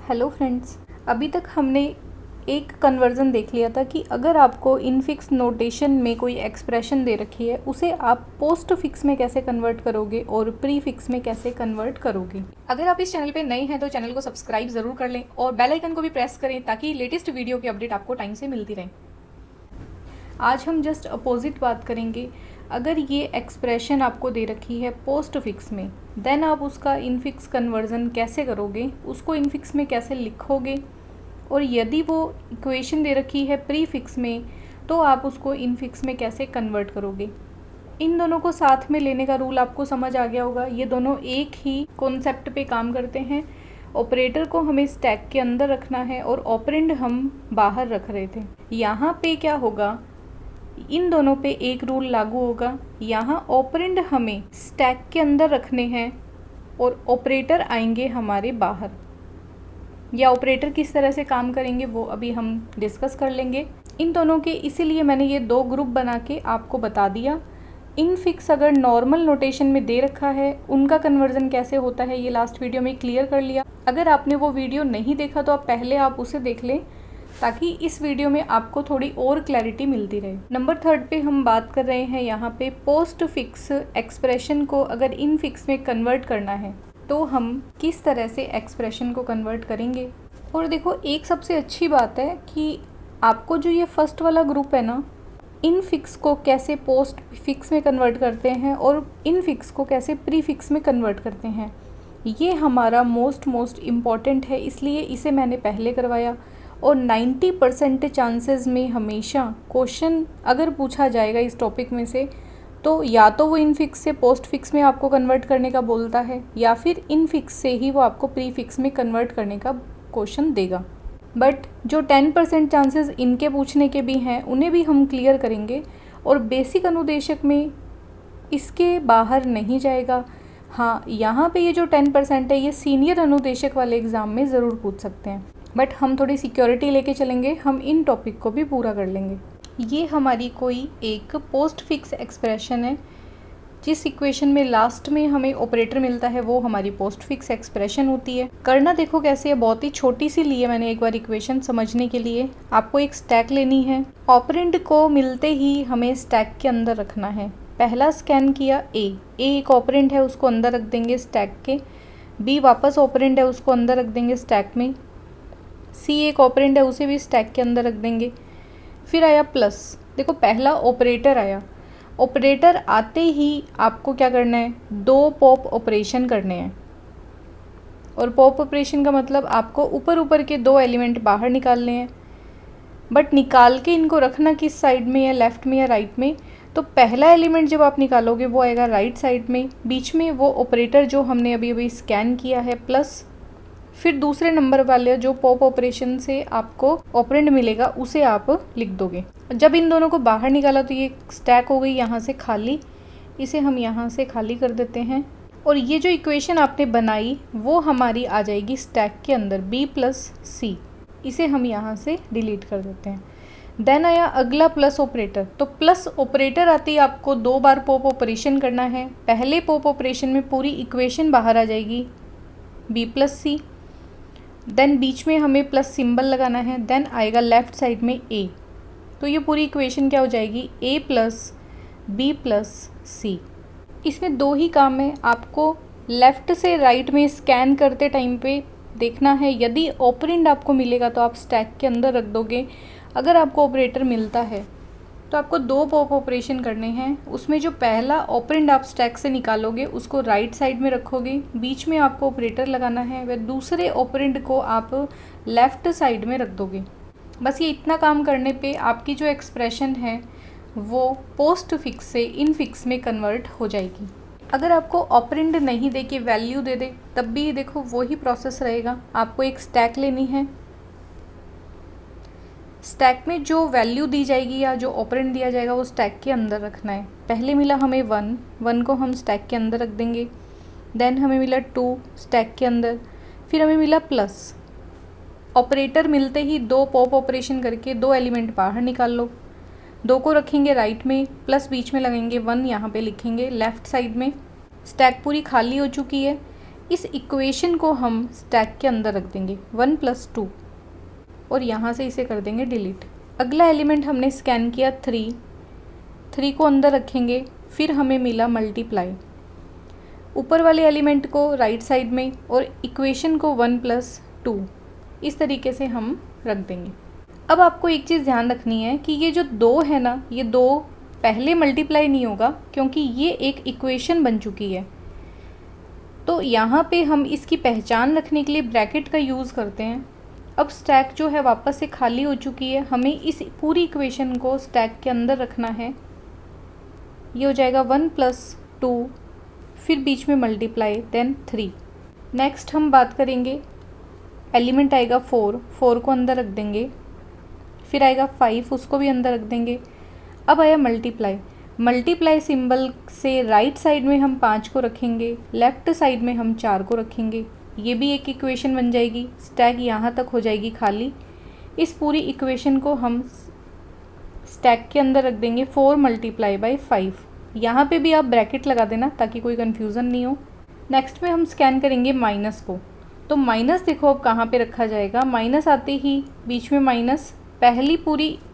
Hello friends, अभी तक हमने एक कन्वर्जन देख लिया था कि अगर आपको इनफिक्स नोटेशन में कोई एक्सप्रेशन दे रखी है उसे आप पोस्ट फिक्स में कैसे कन्वर्ट करोगे और प्री फिक्स में कैसे कन्वर्ट करोगे। अगर आप इस चैनल पे नए हैं तो चैनल को सब्सक्राइब ज़रूर कर लें और बेल आइकन को भी प्रेस करें ताकि लेटेस्ट वीडियो की अपडेट आपको टाइम से मिलती रहे। आज हम जस्ट अपोजिट बात करेंगे। अगर ये एक्सप्रेशन आपको दे रखी है पोस्ट फिक्स में, देन आप उसका इनफिक्स कन्वर्जन कैसे करोगे, उसको इनफिक्स में कैसे लिखोगे, और यदि वो इक्वेशन दे रखी है प्री फिक्स में तो आप उसको इनफिक्स में कैसे कन्वर्ट करोगे। इन दोनों को साथ में लेने का रूल आपको समझ आ गया होगा। ये दोनों एक ही कॉन्सेप्ट पे काम करते हैं। ऑपरेटर को हमें स्टैक के अंदर रखना है और ऑपरेंड हम बाहर रख रहे थे। यहाँ पे क्या होगा, इन दोनों पे एक रूल लागू होगा। यहाँ ऑपरेंड हमें स्टैक के अंदर रखने हैं और ऑपरेटर आएंगे हमारे बाहर। या ऑपरेटर किस तरह से काम करेंगे वो अभी हम डिस्कस कर लेंगे। इन दोनों के इसीलिए मैंने ये दो ग्रुप बना के आपको बता दिया। इनफिक्स अगर नॉर्मल नोटेशन में दे रखा है उनका कन्वर्जन कैसे होता है ये लास्ट वीडियो में क्लियर कर लिया। अगर आपने वो वीडियो नहीं देखा तो आप पहले उसे देख लें ताकि इस वीडियो में आपको थोड़ी और क्लैरिटी मिलती रहे। नंबर 3 पे हम बात कर रहे हैं यहाँ पे पोस्ट फिक्स एक्सप्रेशन को अगर इन फिक्स में कन्वर्ट करना है तो हम किस तरह से एक्सप्रेशन को कन्वर्ट करेंगे। और देखो, एक सबसे अच्छी बात है कि आपको जो ये फर्स्ट वाला ग्रुप है ना, इन फिक्स को कैसे पोस्ट फिक्स में कन्वर्ट करते हैं और इन फिक्स को कैसे प्री फिक्स में कन्वर्ट करते हैं, ये हमारा मोस्ट इम्पॉर्टेंट है, इसलिए इसे मैंने पहले करवाया। और 90% चांसेस में हमेशा क्वेश्चन अगर पूछा जाएगा इस टॉपिक में से तो या तो वो इन फिक्स से पोस्ट फिक्स में आपको कन्वर्ट करने का बोलता है या फिर इन फिक्स से ही वो आपको प्री फिक्स में कन्वर्ट करने का क्वेश्चन देगा। बट जो 10% चांसेस इनके पूछने के भी हैं उन्हें भी हम क्लियर करेंगे और बेसिक अनुदेशक में इसके बाहर नहीं जाएगा। हाँ, यहाँ पे ये जो 10% है ये सीनियर अनुदेशक वाले एग्ज़ाम में ज़रूर पूछ सकते हैं, बट हम थोड़ी सिक्योरिटी लेके चलेंगे, हम इन टॉपिक को भी पूरा कर लेंगे। ये हमारी कोई एक पोस्ट फिक्स एक्सप्रेशन है। जिस इक्वेशन में लास्ट में हमें ऑपरेटर मिलता है वो हमारी पोस्ट फिक्स एक्सप्रेशन होती है। करना देखो कैसे है, बहुत ही छोटी सी ली है मैंने एक बार इक्वेशन समझने के लिए। आपको एक स्टैक लेनी है, ऑपरेंड को मिलते ही हमें स्टैक के अंदर रखना है। पहला स्कैन किया ए एक ऑपरेंड है उसको अंदर रख देंगे स्टैक के, बी वापस ऑपरेंड है उसको अंदर रख देंगे स्टैक में, सी एक ऑपरेंड है उसे भी स्टैक के अंदर रख देंगे। फिर आया प्लस, देखो पहला ऑपरेटर आया, ऑपरेटर आते ही आपको क्या करना है, दो पॉप ऑपरेशन करने हैं। और पॉप ऑपरेशन का मतलब आपको ऊपर के दो एलिमेंट बाहर निकालने हैं, बट निकाल के इनको रखना किस साइड में, या लेफ़्ट में या राइट में। तो पहला एलिमेंट जब आप निकालोगे वो आएगा राइट साइड में, बीच में वो ऑपरेटर जो हमने अभी स्कैन किया है प्लस, फिर दूसरे नंबर वाले जो पॉप ऑपरेशन से आपको ऑपरेंड मिलेगा उसे आप लिख दोगे। जब इन दोनों को बाहर निकाला तो ये स्टैक हो गई यहाँ से खाली, इसे हम यहाँ से खाली कर देते हैं। और ये जो इक्वेशन आपने बनाई वो हमारी आ जाएगी स्टैक के अंदर b प्लस सी, इसे हम यहाँ से डिलीट कर देते हैं। देन आया अगला प्लस ऑपरेटर, तो प्लस ऑपरेटर आते ही आपको दो बार पॉप ऑपरेशन करना है। पहले पॉप ऑपरेशन में पूरी इक्वेशन बाहर आ जाएगी b प्लस सी, देन बीच में हमें प्लस सिंबल लगाना है, देन आएगा लेफ़्ट साइड में a, तो ये पूरी इक्वेशन क्या हो जाएगी a प्लस बी प्लस सी। इसमें दो ही काम है, आपको लेफ़्ट से राइट में स्कैन करते टाइम पे देखना है। यदि ऑपरेंड आपको मिलेगा तो आप स्टैक के अंदर रख दोगे, अगर आपको ऑपरेटर मिलता है तो आपको दो पॉप ऑपरेशन करने हैं। उसमें जो पहला ऑपरेंड आप स्टैक से निकालोगे उसको राइट साइड में रखोगे, बीच में आपको ऑपरेटर लगाना है, वह दूसरे ऑपरेंड को आप लेफ़्ट साइड में रख दोगे। बस ये इतना काम करने पे आपकी जो एक्सप्रेशन है वो पोस्ट फिक्स से इन फिक्स में कन्वर्ट हो जाएगी। अगर आपको ऑपरेंड नहीं दे के वैल्यू दे दे तब भी देखो वही प्रोसेस रहेगा। आपको एक स्टैक लेनी है, स्टैक में जो वैल्यू दी जाएगी या जो ऑपरेंड दिया जाएगा वो स्टैक के अंदर रखना है। पहले मिला हमें 1 को हम स्टैक के अंदर रख देंगे, देन हमें मिला 2 स्टैक के अंदर, फिर हमें मिला प्लस। ऑपरेटर मिलते ही दो पॉप ऑपरेशन करके दो एलिमेंट बाहर निकाल लो, दो को रखेंगे राइट में, प्लस बीच में लगेंगे 1 यहाँ पे लिखेंगे लेफ़्ट साइड में। स्टैक पूरी खाली हो चुकी है, इस इक्वेशन को हम स्टैक के अंदर रख देंगे 1 + 2 और यहाँ से इसे कर देंगे डिलीट। अगला एलिमेंट हमने स्कैन किया 3 को अंदर रखेंगे, फिर हमें मिला मल्टीप्लाई। ऊपर वाले एलिमेंट को राइट साइड में और इक्वेशन को 1 + 2 इस तरीके से हम रख देंगे। अब आपको एक चीज़ ध्यान रखनी है कि ये जो 2 है ना, ये 2 पहले मल्टीप्लाई नहीं होगा क्योंकि ये एक इक्वेशन बन चुकी है। तो यहाँ पे हम इसकी पहचान रखने के लिए ब्रैकेट का यूज़ करते हैं। अब स्टैक जो है वापस से खाली हो चुकी है, हमें इस पूरी इक्वेशन को स्टैक के अंदर रखना है। ये हो जाएगा 1 + 2, फिर बीच में मल्टीप्लाई, देन 3। नेक्स्ट हम बात करेंगे, एलिमेंट आएगा 4 को अंदर रख देंगे, फिर आएगा 5, उसको भी अंदर रख देंगे। अब आया मल्टीप्लाई सिंबल से राइट साइड में हम 5 को रखेंगे, लेफ्ट साइड में हम 4 को रखेंगे। ये भी एक इक्वेशन बन जाएगी। स्टैक यहाँ तक हो जाएगी खाली। इस पूरी इक्वेशन को हम स्टैक के अंदर रख देंगे 4 × 5। यहाँ पे भी आप ब्रैकेट लगा देना ताकि कोई कन्फ्यूज़न नहीं हो। नेक्स्ट में हम स्कैन करेंगे माइनस को। तो माइनस देखो अब कहाँ पे रखा जाएगा। माइनस आते ही बीच में माइनस, पहली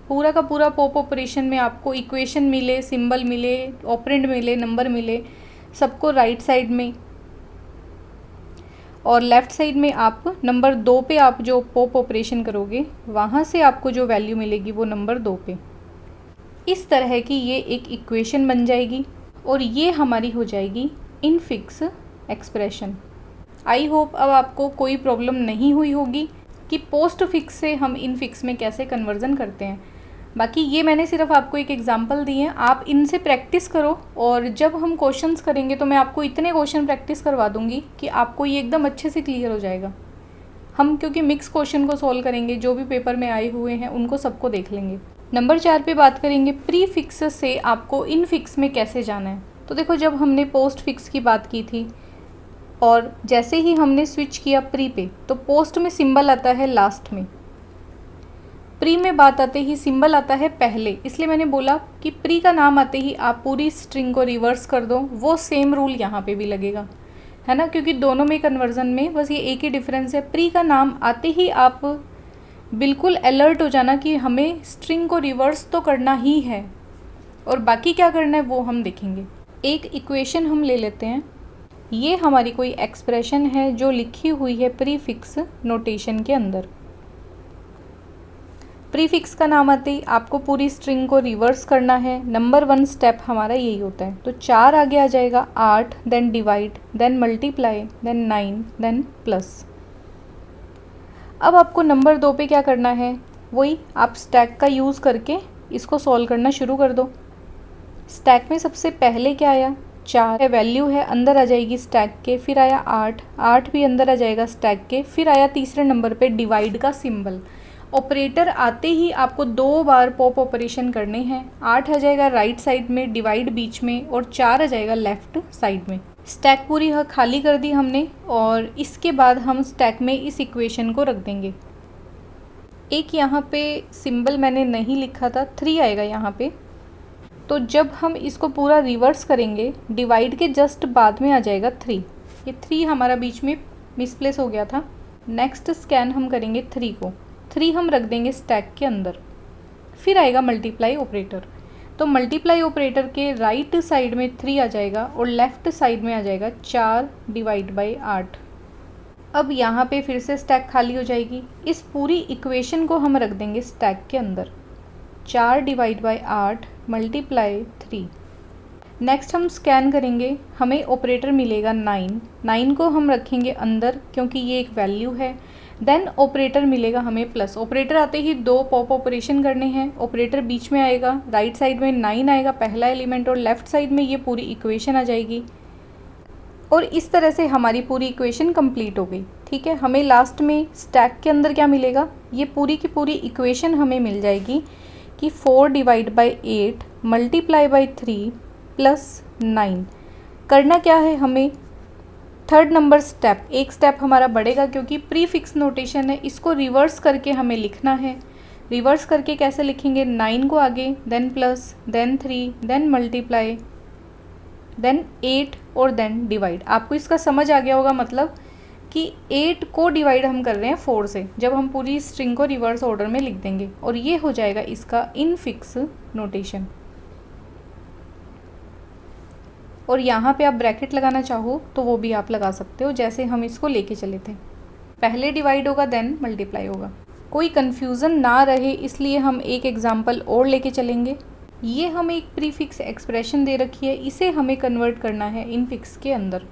पूरा का पूरा पॉप ऑपरेशन में आपको इक्वेशन मिले, सिंबल मिले, ऑपरेंड मिले, नंबर मिले, सबको राइट साइड में और लेफ़्ट साइड में आप नंबर 2 पे आप जो पॉप ऑपरेशन करोगे वहाँ से आपको जो वैल्यू मिलेगी वो नंबर 2 पे। इस तरह की ये एक इक्वेशन बन जाएगी और ये हमारी हो जाएगी इनफिक्स एक्सप्रेशन। आई होप अब आपको कोई प्रॉब्लम नहीं हुई होगी कि पोस्ट फिक्स से हम इनफिक्स में कैसे कन्वर्जन करते हैं। बाकी ये मैंने सिर्फ आपको एक एग्जांपल दी है, आप इनसे प्रैक्टिस करो और जब हम क्वेश्चंस करेंगे तो मैं आपको इतने क्वेश्चन प्रैक्टिस करवा दूंगी कि आपको ये एकदम अच्छे से क्लियर हो जाएगा। हम क्योंकि मिक्स क्वेश्चन को सॉल्व करेंगे, जो भी पेपर में आए हुए हैं उनको सबको देख लेंगे। नंबर 4 पे बात करेंगे प्री फिक्स से आपको इनफिक्स में कैसे जाना है। तो देखो, जब हमने पोस्ट फिक्स की बात की थी और जैसे ही हमने स्विच किया प्री पे, तो पोस्ट में सिंबल आता है लास्ट में, प्री में बात आते ही सिंबल आता है पहले। इसलिए मैंने बोला कि प्री का नाम आते ही आप पूरी स्ट्रिंग को रिवर्स कर दो। वो सेम रूल यहाँ पे भी लगेगा, है ना, क्योंकि दोनों में कन्वर्जन में बस ये एक ही डिफरेंस है। प्री का नाम आते ही आप बिल्कुल अलर्ट हो जाना कि हमें स्ट्रिंग को रिवर्स तो करना ही है, और बाकी क्या करना है वो हम देखेंगे। एक इक्वेशन हम ले लेते हैं। ये हमारी कोई एक्सप्रेशन है जो लिखी हुई है प्रीफिक्स नोटेशन के अंदर। प्रीफिक्स का नाम आते ही आपको पूरी स्ट्रिंग को रिवर्स करना है। नंबर 1 स्टेप हमारा यही होता है। तो 4 आगे आ जाएगा, 8, then divide, then multiply, then 9, then plus. अब आपको नंबर 2 पे क्या करना है, वही आप स्टैक का यूज़ करके इसको सॉल्व करना शुरू कर दो। स्टैक में सबसे पहले क्या आया, 4 वैल्यू है, अंदर आ जाएगी स्टैक के। फिर आया 8 भी अंदर आ जाएगा स्टैक के। फिर आया तीसरे नंबर पे डिवाइड का सिंबल। ऑपरेटर आते ही आपको 2 बार पॉप ऑपरेशन करने हैं। 8 आ जाएगा राइट साइड में, डिवाइड बीच में, और 4 आ जाएगा लेफ्ट साइड में। स्टैक पूरी खाली कर दी हमने और इसके बाद हम स्टैक में इस इक्वेशन को रख देंगे। एक यहाँ पे सिंबल मैंने नहीं लिखा था, 3 आएगा यहाँ पे। तो जब हम इसको पूरा रिवर्स करेंगे, डिवाइड के जस्ट बाद में आ जाएगा 3। ये 3 हमारा बीच में मिसप्लेस हो गया था। नेक्स्ट स्कैन हम करेंगे 3 को। 3 हम रख देंगे स्टैक के अंदर। फिर आएगा मल्टीप्लाई ऑपरेटर। तो मल्टीप्लाई ऑपरेटर के राइट साइड में 3 आ जाएगा और लेफ़्ट साइड में आ जाएगा 4 डिवाइड बाई 8। अब यहाँ पे फिर से स्टैक खाली हो जाएगी। इस पूरी इक्वेशन को हम रख देंगे स्टैक के अंदर। 4 डिवाइड बाई 8 मल्टीप्लाई 3। नेक्स्ट हम स्कैन करेंगे, हमें ऑपरेटर मिलेगा 9 को हम रखेंगे अंदर क्योंकि ये एक वैल्यू है। देन ऑपरेटर मिलेगा हमें प्लस। ऑपरेटर आते ही 2 पॉप ऑपरेशन करने हैं। ऑपरेटर बीच में आएगा, राइट साइड में 9 आएगा पहला एलिमेंट, और लेफ़्ट साइड में ये पूरी इक्वेशन आ जाएगी। और इस तरह से हमारी पूरी इक्वेशन कंप्लीट हो गई। ठीक है, हमें लास्ट में स्टैक के अंदर क्या मिलेगा, ये पूरी की पूरी इक्वेशन हमें मिल जाएगी कि 4 divide by 8 multiply by 3 plus 9। करना क्या है, हमें थर्ड नंबर स्टेप, एक स्टेप हमारा बढ़ेगा क्योंकि प्रीफिक्स नोटेशन है, इसको रिवर्स करके हमें लिखना है। रिवर्स करके कैसे लिखेंगे, 9 को आगे, then plus, then 3, then multiply, then 8 और देन डिवाइड। आपको इसका समझ आ गया होगा, मतलब कि 8 को डिवाइड हम कर रहे हैं 4 से, जब हम पूरी स्ट्रिंग को रिवर्स ऑर्डर में लिख देंगे, और ये हो जाएगा इसका इनफिक्स नोटेशन। और यहाँ पे आप ब्रैकेट लगाना चाहो तो वो भी आप लगा सकते हो, जैसे हम इसको लेके चले थे। पहले डिवाइड होगा देन मल्टीप्लाई होगा। कोई कन्फ्यूज़न ना रहे इसलिए हम एक एग्जाम्पल और लेके चलेंगे। ये हमें एक प्रीफिक्स एक्सप्रेशन दे रखी है, इसे हमें कन्वर्ट करना है इनफिक्स के अंदर।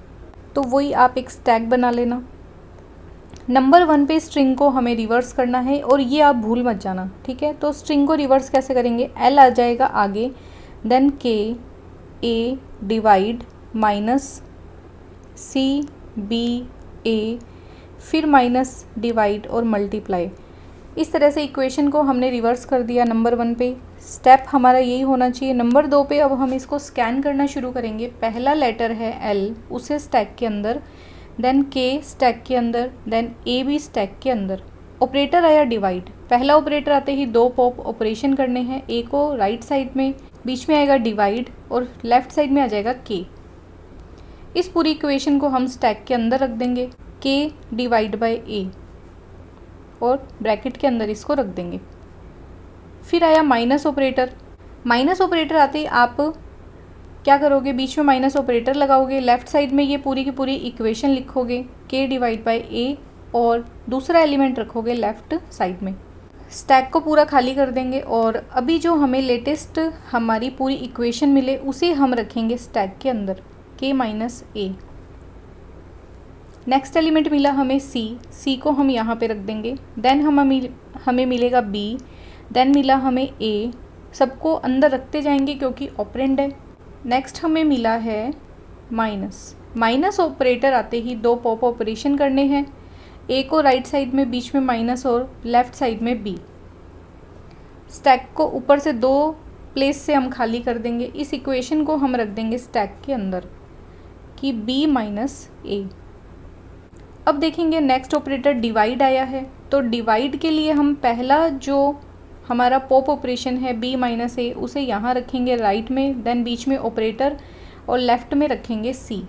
तो वही आप एक स्टैक बना लेना। नंबर 1 पे स्ट्रिंग को हमें रिवर्स करना है, और ये आप भूल मत जाना, ठीक है। तो स्ट्रिंग को रिवर्स कैसे करेंगे, एल आ जाएगा आगे, देन के ए डिवाइड माइनस सी बी ए, फिर माइनस डिवाइड और मल्टीप्लाई। इस तरह से इक्वेशन को हमने रिवर्स कर दिया नंबर 1 पे। स्टेप हमारा यही होना चाहिए। नंबर 2 पे अब हम इसको स्कैन करना शुरू करेंगे। पहला लेटर है एल, उसे स्टैक के अंदर, देन के स्टैक के अंदर, देन ए भी स्टैक के अंदर। ऑपरेटर आया डिवाइड। पहला ऑपरेटर आते ही 2 पॉप ऑपरेशन करने हैं, ए को राइट साइड में, बीच में आएगा डिवाइड और लेफ्ट साइड में आ जाएगा के। इस पूरी इक्वेशन को हम स्टैक के अंदर रख देंगे, के डिवाइड बाय ए, और ब्रैकेट के अंदर इसको रख देंगे। फिर आया माइनस ऑपरेटर। माइनस ऑपरेटर आते ही आप क्या करोगे, बीच में माइनस ऑपरेटर लगाओगे, लेफ्ट साइड में ये पूरी की पूरी इक्वेशन लिखोगे, के डिवाइड बाय ए, और दूसरा एलिमेंट रखोगे लेफ्ट साइड में। स्टैक को पूरा खाली कर देंगे, और अभी जो हमें लेटेस्ट हमारी पूरी इक्वेशन मिले उसे हम रखेंगे स्टैक के अंदर, के माइनस ए। नेक्स्ट एलिमेंट मिला हमें सी को हम यहाँ पे रख देंगे, देन हमें मिलेगा बी, देन मिला हमें ए। सबको अंदर रखते जाएंगे क्योंकि ऑपरेंड है। नेक्स्ट हमें मिला है माइनस ऑपरेटर आते ही 2 पॉप ऑपरेशन करने हैं, ए को राइट साइड में, बीच में माइनस और लेफ्ट साइड में बी। स्टैक को ऊपर से 2 प्लेस से हम खाली कर देंगे। इस इक्वेशन को हम रख देंगे स्टैक के अंदर कि बी माइनस ए। अब देखेंगे नेक्स्ट ऑपरेटर डिवाइड आया है, तो डिवाइड के लिए हम पहला जो हमारा पॉप ऑपरेशन है बी माइनस ए, उसे यहाँ रखेंगे राइट में, देन बीच में ऑपरेटर और लेफ्ट में रखेंगे सी।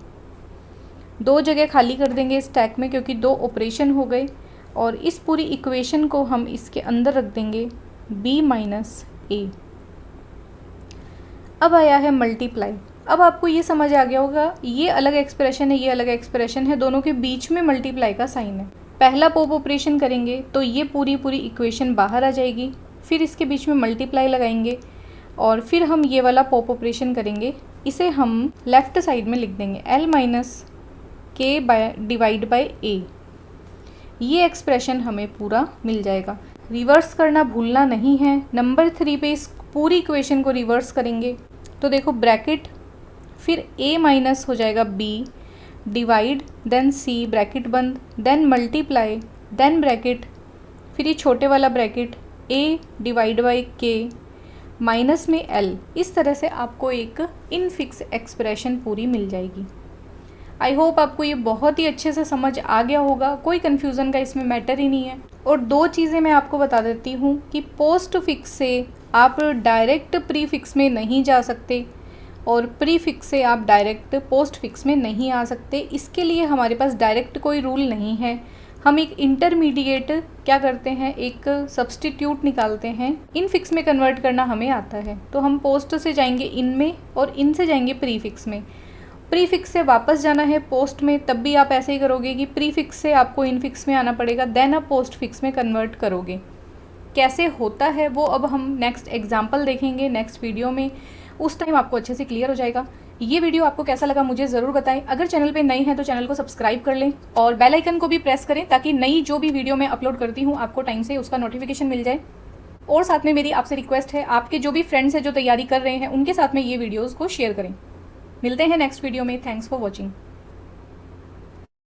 2 जगह खाली कर देंगे स्टैक में क्योंकि 2 ऑपरेशन हो गए, और इस पूरी इक्वेशन को हम इसके अंदर रख देंगे बी माइनस ए। अब आया है मल्टीप्लाई। अब आपको ये समझ आ गया होगा, ये अलग एक्सप्रेशन है, ये अलग एक्सप्रेशन है, दोनों के बीच में मल्टीप्लाई का साइन है। पहला पॉप ऑपरेशन करेंगे तो ये पूरी इक्वेशन बाहर आ जाएगी, फिर इसके बीच में मल्टीप्लाई लगाएंगे, और फिर हम ये वाला पॉप ऑपरेशन करेंगे, इसे हम लेफ्ट साइड में लिख देंगे, एल माइनस के डिवाइड बाय ए। ये एक्सप्रेशन हमें पूरा मिल जाएगा। रिवर्स करना भूलना नहीं है। नंबर 3 पे इस पूरी इक्वेशन को रिवर्स करेंगे, तो देखो ब्रैकेट, फिर a माइनस हो जाएगा b divide, then c bracket बंद, देन मल्टीप्लाई, देन ब्रैकेट, फिर ये छोटे वाला bracket a divide by k minus में l। इस तरह से आपको एक इनफिक्स एक्सप्रेशन पूरी मिल जाएगी। आई होप आपको ये बहुत ही अच्छे से समझ आ गया होगा, कोई कन्फ्यूज़न का इसमें मैटर ही नहीं है। और 2 चीज़ें मैं आपको बता देती हूँ कि पोस्ट फिक्स से आप डायरेक्ट प्री फिक्स में नहीं जा सकते, और प्री फिक्स से आप डायरेक्ट पोस्ट फिक्स में नहीं आ सकते। इसके लिए हमारे पास डायरेक्ट कोई रूल नहीं है। हम एक इंटरमीडिएट क्या करते हैं, एक सब्स्टिट्यूट निकालते हैं। इन फिक्स में कन्वर्ट करना हमें आता है, तो हम पोस्ट से जाएंगे इन में, और इन से जाएंगे प्री फिक्स में। प्री फिक्स से वापस जाना है पोस्ट में, तब भी आप ऐसे ही करोगे कि प्री फिक्स से आपको इन फिक्स में आना पड़ेगा, देन आप पोस्ट फिक्स में कन्वर्ट करोगे। कैसे होता है वो अब हम नेक्स्ट एग्जाम्पल देखेंगे नेक्स्ट वीडियो में, उस टाइम आपको अच्छे से क्लियर हो जाएगा। ये वीडियो आपको कैसा लगा मुझे ज़रूर बताएं। अगर चैनल पे नए हैं तो चैनल को सब्सक्राइब कर लें, और बेल आइकन को भी प्रेस करें ताकि नई जो भी वीडियो मैं अपलोड करती हूँ आपको टाइम से उसका नोटिफिकेशन मिल जाए। और साथ में मेरी आपसे रिक्वेस्ट है, आपके जो भी फ्रेंड्स हैं जो तैयारी कर रहे हैं उनके साथ में ये वीडियोज़ को शेयर करें। मिलते हैं नेक्स्ट वीडियो में। Thanks for watching.